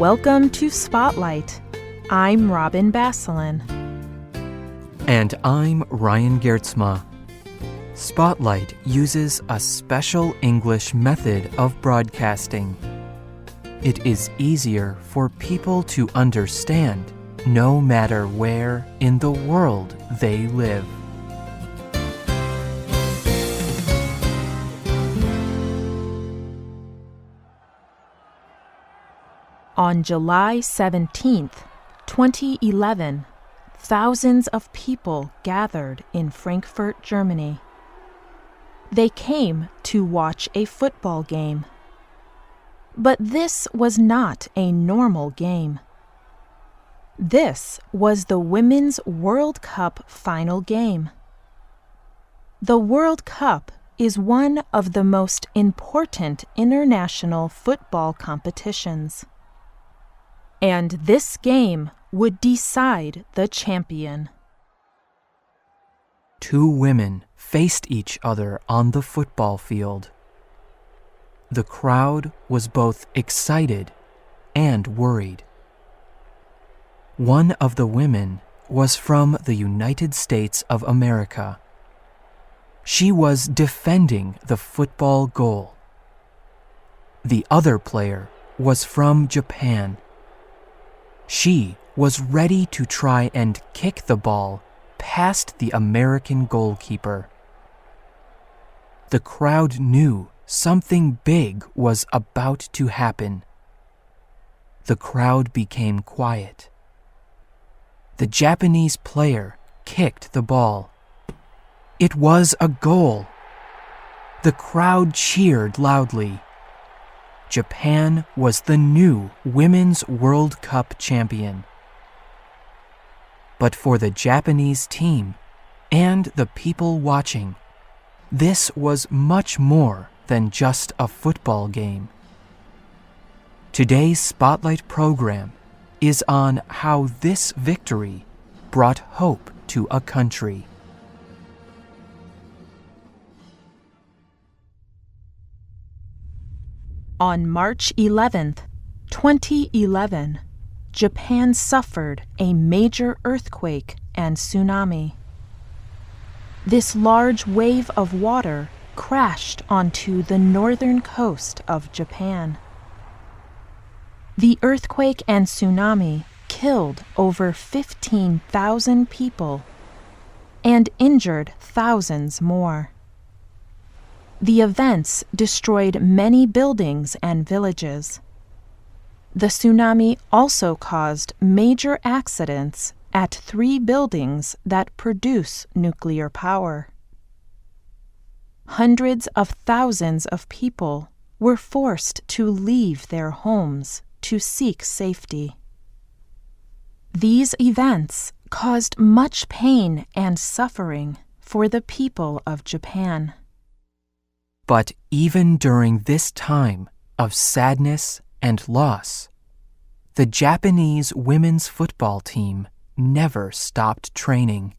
Welcome to Spotlight. I'm Robin Basselin. And I'm Ryan Geertsma. Spotlight uses a special English method of broadcasting. It is easier for people to understand no matter where in the world they live. On July 17th, 2011, thousands of people gathered in Frankfurt, Germany. They came to watch a football game. But this was not a normal game. This was the Women's World Cup final game. The World Cup is one of the most important international football competitions. And this game would decide the champion. Two women faced each other on the football field. The crowd was both excited and worried. One of the women was from the United States of America. She was defending the football goal. The other player was from Japan. She was ready to try and kick the ball past the American goalkeeper. The crowd knew something big was about to happen. The crowd became quiet. The Japanese player kicked the ball. It was a goal. The crowd cheered loudly. Japan was the new Women's World Cup champion. But for the Japanese team and the people watching, this was much more than just a football game. Today's Spotlight program is on how this victory brought hope to a country. On March 11th, 2011, Japan suffered a major earthquake and tsunami. This large wave of water crashed onto the northern coast of Japan. The earthquake and tsunami killed over 15,000 people and injured thousands more. The events destroyed many buildings and villages. The tsunami also caused major accidents at 3 buildings that produce nuclear power. Hundreds of thousands of people were forced to leave their homes to seek safety. These events caused much pain and suffering for the people of Japan. But even during this time of sadness and loss, the Japanese women's football team never stopped training.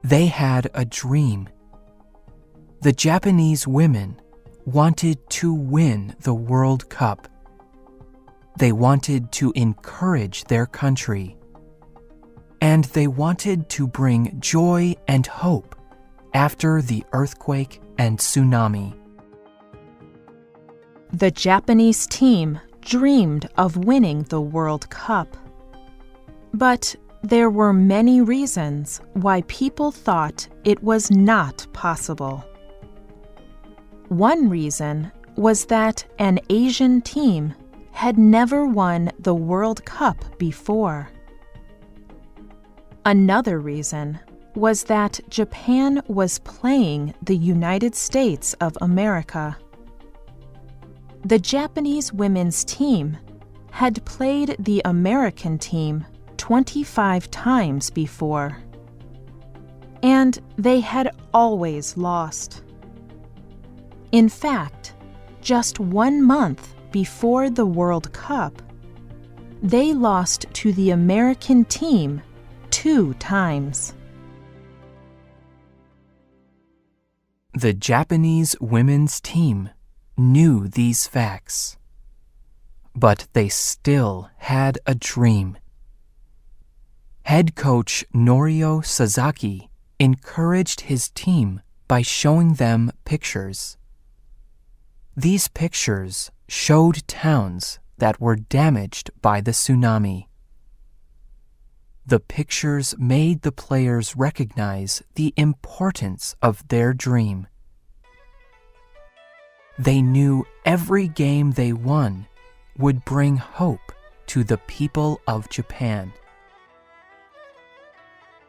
They had a dream. The Japanese women wanted to win the World Cup. They wanted to encourage their country. And they wanted to bring joy and hope after the earthquake and tsunami. The Japanese team dreamed of winning the World Cup. But there were many reasons why people thought it was not possible. One reason was that an Asian team had never won the World Cup before. Another reason was that Japan was playing the United States of America. The Japanese women's team had played the American team 25 times before, and they had always lost. In fact, just 1 month before the World Cup, they lost to the American team 2 times. The Japanese women's team knew these facts. but they still had a dream. Head coach Norio Sasaki encouraged his team by showing them pictures. These pictures showed towns that were damaged by the tsunami. The pictures made the players recognize the importance of their dream. They knew every game they won would bring hope to the people of Japan.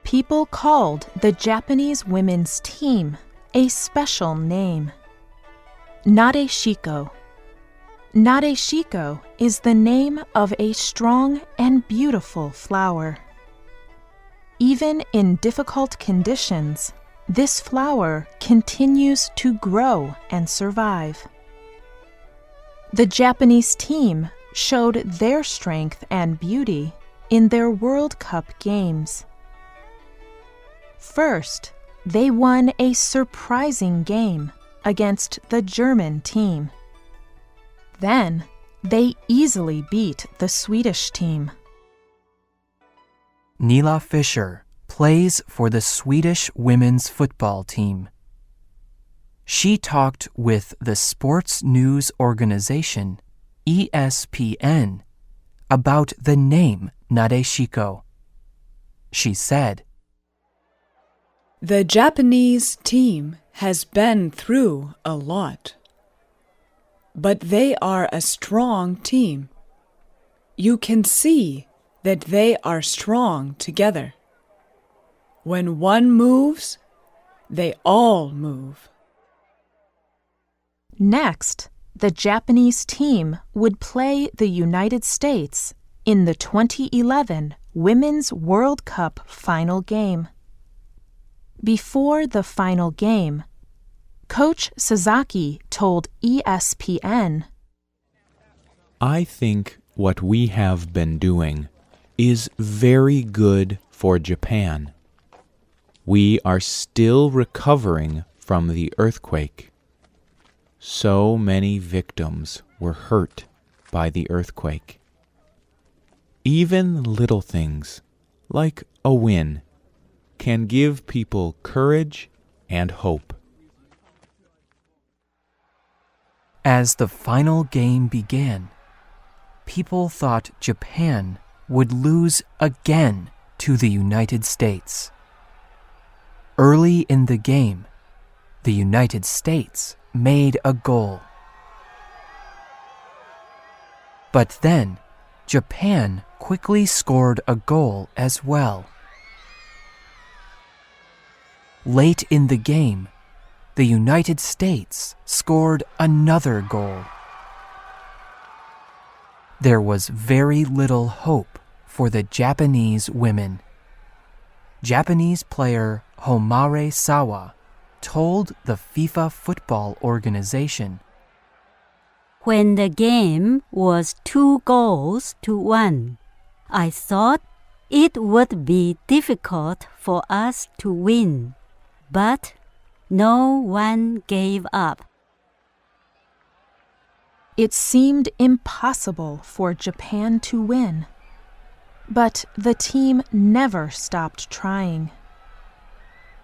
People called the Japanese women's team a special name: Nadeshiko. Nadeshiko is the name of a strong and beautiful flower. Even in difficult conditions, this flower continues to grow and survive. The Japanese team showed their strength and beauty in their World Cup games. First, they won a surprising game against the German team. Then, they easily beat the Swedish team. Neela Fischer plays for the Swedish women's football team. She talked with the sports news organization ESPN about the name Nadeshiko. She said, "The Japanese team has been through a lot, but they are a strong team. You can see that they are strong together. When one moves, they all move." Next, the Japanese team would play the United States in the 2011 Women's World Cup final game. Before the final game, Coach Sasaki told ESPN, "I think what we have been doing is very good for Japan. We are still recovering from the earthquake. So many victims were hurt by the earthquake. Even little things, like a win, can give people courage and hope." As the final game began, people thought Japan would lose again to the United States. Early in the game, the United States made a goal. But then, Japan quickly scored a goal as well. Late in the game, the United States scored another goal. There was very little hope for the Japanese women. Japanese player Homare Sawa told the FIFA football organization, "When the game was 2-1, I thought it would be difficult for us to win, but no one gave up." It seemed impossible for Japan to win, but the team never stopped trying.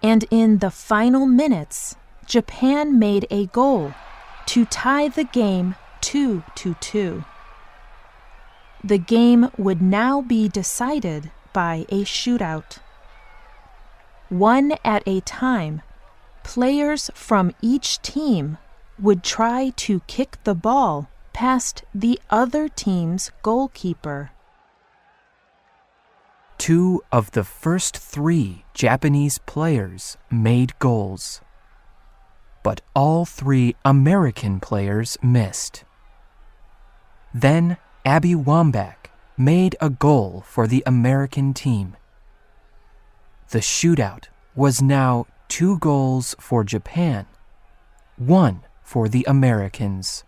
And in the final minutes, Japan made a goal to tie the game 2-2. The game would now be decided by a shootout. One at a time, players from each team would try to kick the ball past the other team's goalkeeper. 2 of the first 3 Japanese players made goals, but all 3 American players missed. Then Abby Wambach made a goal for the American team. The shootout was now 2 goals for Japan, 1 for the Americans.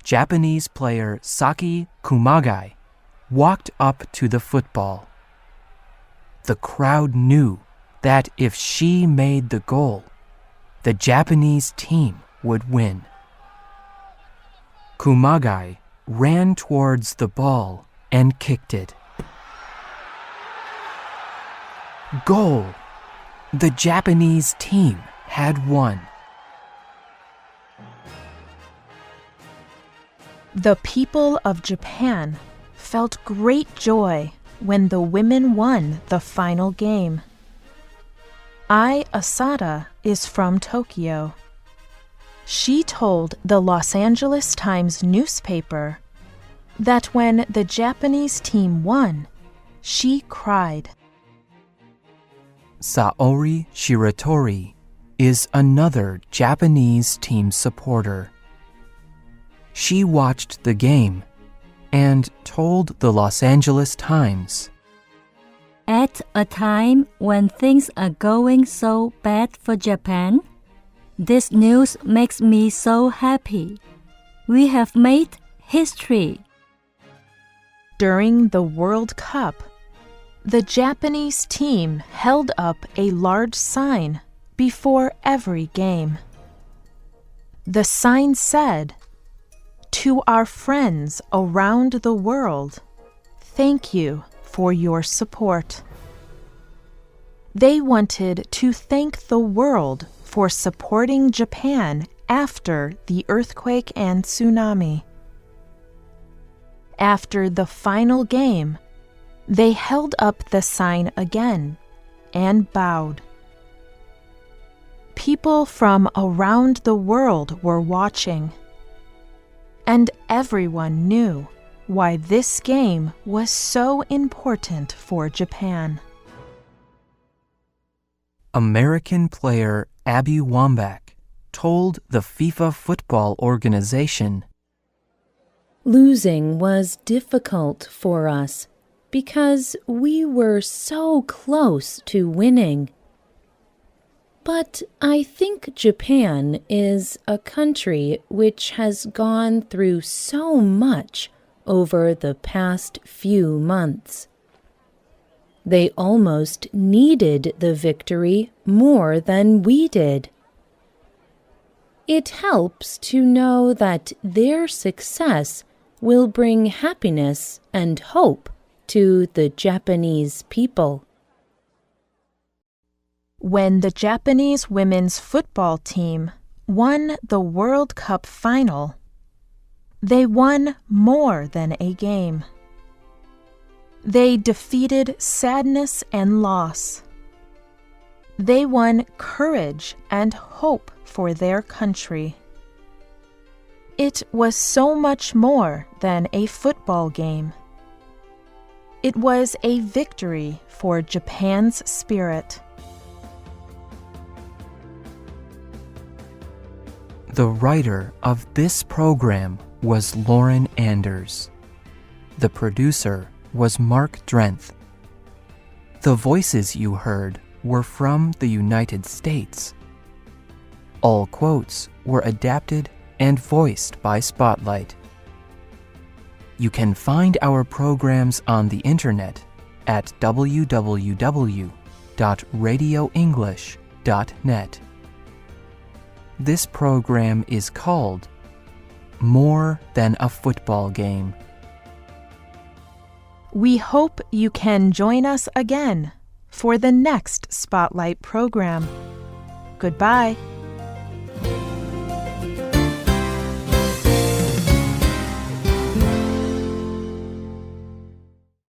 Japanese player Saki Kumagai walked up to the football. The crowd knew that if she made the goal, the Japanese team would win. Kumagai ran towards the ball and kicked it. Goal! The Japanese team had won. The people of Japan felt great joy when the women won the final game. Ai Asada is from Tokyo. She told the Los Angeles Times newspaper that when the Japanese team won, she cried. Saori Shiratori is another Japanese team supporter. She watched the game and told the Los Angeles Times, At a time when things are going so bad for Japan, this news makes me so happy. We have made history. During the World Cup, the Japanese team held up a large sign before every game. The sign said, "To our friends around the world, thank you for your support." They wanted to thank the world for supporting Japan after the earthquake and tsunami. After the final game, they held up the sign again and bowed. People from around the world were watching, and everyone knew why this game was so important for Japan. American player Abby Wambach told the FIFA football organization, "Losing was difficult for us because we were so close to winning. But I think Japan is a country which has gone through so much over the past few months. They almost needed the victory more than we did. It helps to know that their success will bring happiness and hope to the Japanese people." When the Japanese women's football team won the World Cup final, they won more than a game. They defeated sadness and loss. They won courage and hope for their country. It was so much more than a football game. It was a victory for Japan's spirit. The writer of this program was Lauren Anders. The producer was Mark Drenth. The voices you heard were from the United States. All quotes were adapted and voiced by Spotlight. You can find our programs on the internet at www.radioenglish.net. This program is called More Than a Football Game. We hope you can join us again for the next Spotlight program. Goodbye.